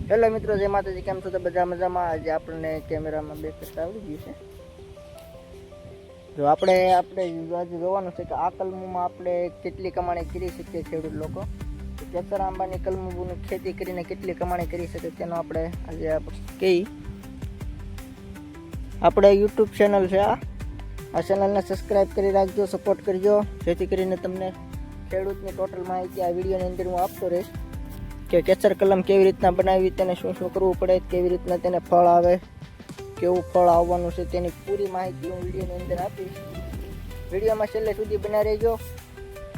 Hello મિત્રો, જય માતાજી. કેમ છો? તો બધા મજામાં. આજે આપણને કેમેરામાં બે કરતા આવડી ગયું છે. જો આપણે આજે જોવાનું છે કે આ કલમમાં આપણે કેટલી કમાણી કરી શકીએ ખેડૂત લોકો. કેસર આંબાની કલમની ખેતી કરીને કેટલી કમાણી કરી શકે તેનો આપણે આજે કહી. આપણે યુટ્યુબ ચેનલ છે, આ ચેનલને સબસ્ક્રાઈબ કરી રાખજો, સપોર્ટ કરજો, જેથી કરીને તમને ખેડૂતની ટોટલ માહિતી આ વિડીયોની અંદર હું આપતો રહીશ કે કેસર કલમ કેવી રીતના બનાવવી, તેને શું શું કરવું પડે, કેવી રીતના તેને ફળ આવે, કેવું ફળ આવવાનું છે, તેની પૂરી માહિતી હું વિડીયોની અંદર આપીશ. વિડીયોમાં છેલ્લે સુધી બના રહેજો,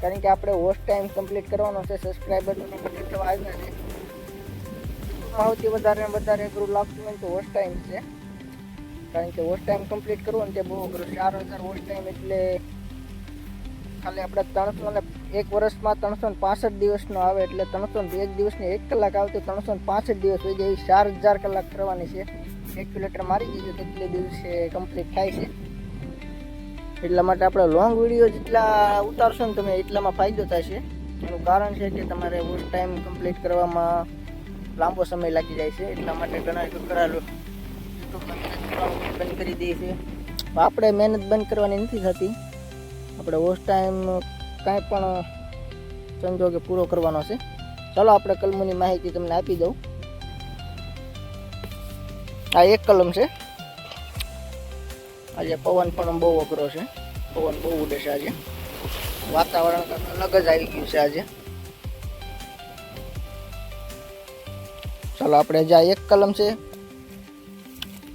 કારણ કે આપણે વોચ ટાઈમ કમ્પ્લીટ કરવાનો છે. સબસ્ક્રાઈબરનો કેટલો આવ્યા છે, સૌથી વધારે અઘરું લાગતું હોય તો વોચ ટાઈમ છે, કારણ કે વોચ ટાઈમ કમ્પ્લીટ કરવો ને તે બહુ અઘરું. 4000 વોચ ટાઈમ એટલે ખાલી આપણે 301 વર્ષમાં 365 દિવસનો આવે, એટલે 301 દિવસની 1 કલાક આવે તો 365 દિવસ હોય જાય. 4000 કલાક કરવાની છે. કેલ્ક્યુલેટર મારી દીધું કેટલે દિવસે કમ્પ્લીટ થાય છે. એટલા માટે આપણે લોંગ વિડીયો જેટલા ઉતારશો ને તમે એટલામાં ફાયદો થશે. એનું કારણ છે કે તમારે વોચ ટાઈમ કમ્પ્લીટ કરવામાં લાંબો સમય લાગી જાય છે. એટલા માટે ઘણા કરાયેલું યુટ્યુબમાં બંધ કરી દઈએ છીએ. આપણે મહેનત બંધ કરવાની નથી થતી. આપણે વોચ ટાઈમ કાંઈ પણ સંજોગે પૂરો કરવાનો છે. ચાલો આપણે કલમોની માહિતી તમને આપી દઉં. આ એક કલમ છે. આજે પવન પણ બહુ અઘરો છે, પવન બહુ ઉડે છે. આજે વાતાવરણ અલગ જ આવી ગયું છે આજે. ચાલો આપણે જે એક કલમ છે,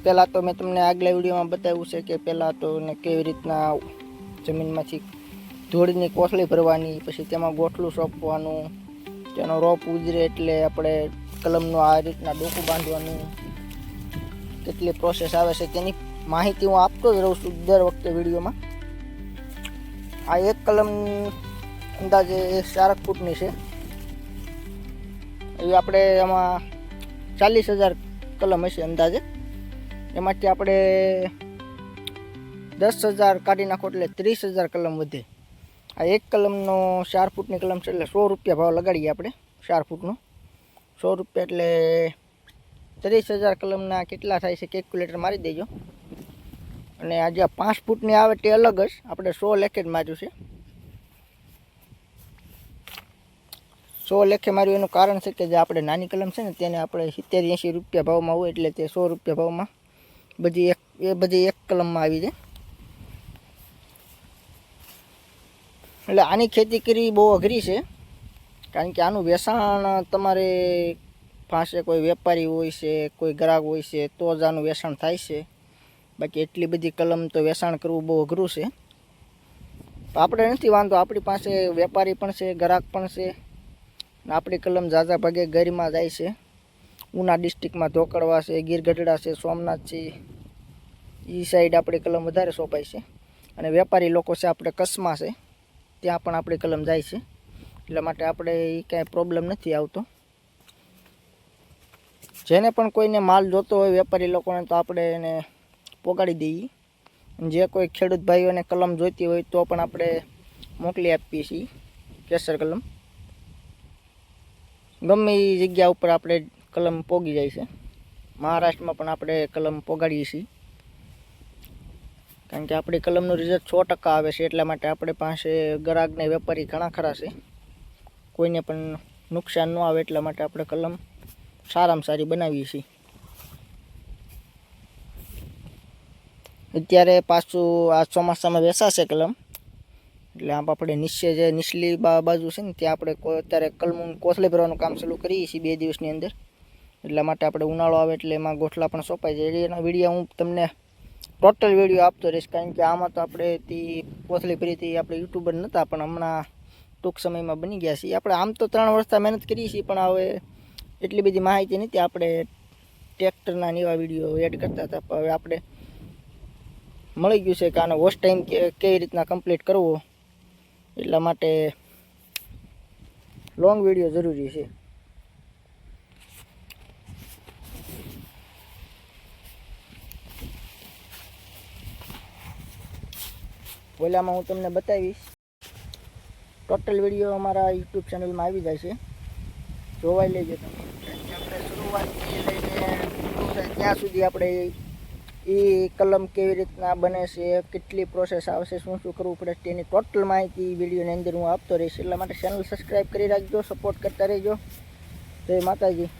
પહેલાં તો મેં તમને આગલા વિડીયોમાં બતાવ્યું છે કે પહેલાં તો કેવી રીતના જમીનમાંથી ધૂળની કોથળી ભરવાની, પછી તેમાં ગોઠલું સોંપવાનું, તેનો રોપ ઉજરે એટલે આપણે કલમનું આ રીતના ડોકું બાંધવાનું, કેટલી પ્રોસેસ આવે છે તેની માહિતી હું આપતો જ રહું છું દર વખતે વિડીયોમાં. આ એક કલમ અંદાજે 4 ફૂટની છે. એ આપણે એમાં 40,000 કલમ હશે અંદાજે. એમાંથી આપણે 10,000 કાઢી નાખો એટલે 30,000 કલમ વધે. આ એક કલમનો 4 ફૂટની કલમ છે એટલે 100 રૂપિયા ભાવ લગાડીએ આપણે. 4 ફૂટનો 100 રૂપિયા એટલે 30,000 કલમના કેટલા થાય છે કેલ્ક્યુલેટર મારી દેજો. અને આ જે 5 ફૂટની આવે તે અલગ જ આપણે 100 લેખે જ માર્યું છે. 100 લેખે માર્યું એનું કારણ છે કે જે આપણે નાની કલમ છે ને તેને આપણે 70-80 રૂપિયા ભાવમાં હોય, એટલે તે 100 રૂપિયા ભાવમાં બધી એક કલમમાં આવી જાય. એટલે આની ખેતી કરવી બહુ અઘરી છે, કારણ કે આનું વેચાણ તમારે પાસે કોઈ વેપારી હોય છે, કોઈ ગ્રાહક હોય છે તો જ આનું વેચાણ થાય છે. બાકી એટલી બધી કલમ તો વેચાણ કરવું બહુ અઘરું છે. આપણે નથી વાંધો, આપણી પાસે વેપારી પણ છે, ગ્રાહક પણ છે. આપણી કલમ ઝાઝા ભાગે ગરીમાં જાય છે. ઉના ડિસ્ટ્રિક્ટમાં ધોકડવા છે, ગીર ગઢડા છે, સોમનાથ છે, એ સાઈડ આપણી કલમ વધારે સોંપાય છે. અને વેપારી લોકો છે આપણે કચ્છમાં છે, ત્યાં પણ આપણી કલમ જાય છે. એટલા માટે આપણે એ કાંઈ પ્રોબ્લેમ નથી આવતો. જેને પણ કોઈને માલ જોતો હોય વેપારી લોકોને તો આપણે એને પોગાડી દઈએ. જે કોઈ ખેડૂત ભાઈઓને કલમ જોઈતી હોય તો પણ આપણે મોકલી આપીએ છીએ. કેસર કલમ ગમે એ જગ્યા ઉપર આપણે કલમ પોગી જાય છે. મહારાષ્ટ્રમાં પણ આપણે કલમ પોગાડીએ છીએ, કારણ કે આપણી કલમનું રિઝલ્ટ 100% આવે છે. એટલા માટે આપણી પાસે ગ્રાહકને વેપારી ઘણા ખરા છે. કોઈને પણ નુકસાન ન આવે એટલા માટે આપણે કલમ સારામાં સારી બનાવીએ છીએ. અત્યારે પાછું આ ચોમાસામાં વેચાશે કલમ, એટલે આમ આપણે નીચે જે નીચલી બાજુ છે ને ત્યાં આપણે અત્યારે કલમનું કોથળી ભરવાનું કામ ચાલુ કરીએ છીએ 2 દિવસની અંદર. એટલા માટે આપણે ઉનાળો આવે એટલે એમાં ગોઠલા પણ સોંપાઈ જાય. એના વિડીયો હું તમને ટોટલ વિડીયો આપતો રહીશ, કારણ કે આમાં તો આપણે કોથળી ભરી હતી આપણે યુટ્યુબર નહોતા, પણ હમણાં ટૂંક સમયમાં બની ગયા છીએ. આપણે આમ તો 3 વર્ષથી મહેનત કરીએ છીએ, પણ હવે એટલી બધી માહિતી નથી. આપણે ટ્રેક્ટરના એવા વિડીયો એડ કરતા હતા, પણ હવે આપણે મળી ગયું છે કે આનો વોચ ટાઈમ કેવી રીતના કમ્પ્લીટ કરવો, એટલા માટે લોંગ વિડીયો જરૂરી છે. ઓલામાં હું તમને બતાવીશ. ટોટલ વિડીયો અમારા યુટ્યુબ ચેનલમાં આવી જાય છે, જોવાઈ લેજો તમે. આપણે શરૂ શરૂઆતથી લઈને પૂરું થાય ત્યાં સુધી આપણે એ કલમ કેવી રીતના બને છે, કેટલી પ્રોસેસ આવશે, શું શું કરવું પડે તેની ટોટલ માહિતી વિડીયોની અંદર હું આપતો રહીશ. એટલા માટે ચેનલ સબસ્ક્રાઈબ કરી રાખજો, સપોર્ટ કરતા રહેજો. જય માતાજી.